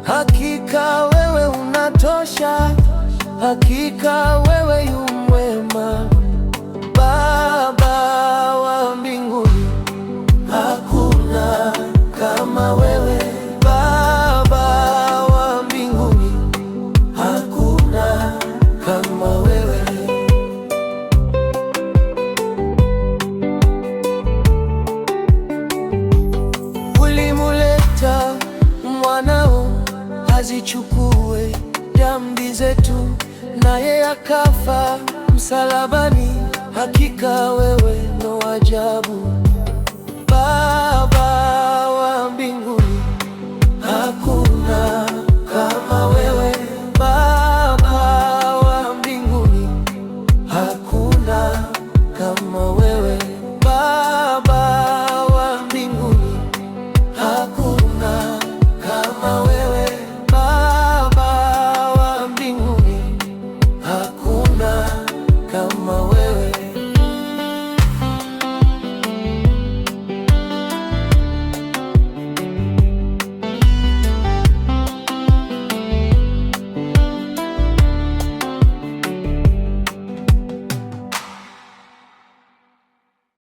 Hakika wewe unatosha, hakika wewe yu mwema. Baba wa mbinguni, hakuna kama wewe. Baba wa mbinguni, hakuna kama wewe. Ulimuleta mwanao azichukue dhambi zetu, naye akafa msalabani. Hakika wewe ni wa ajabu.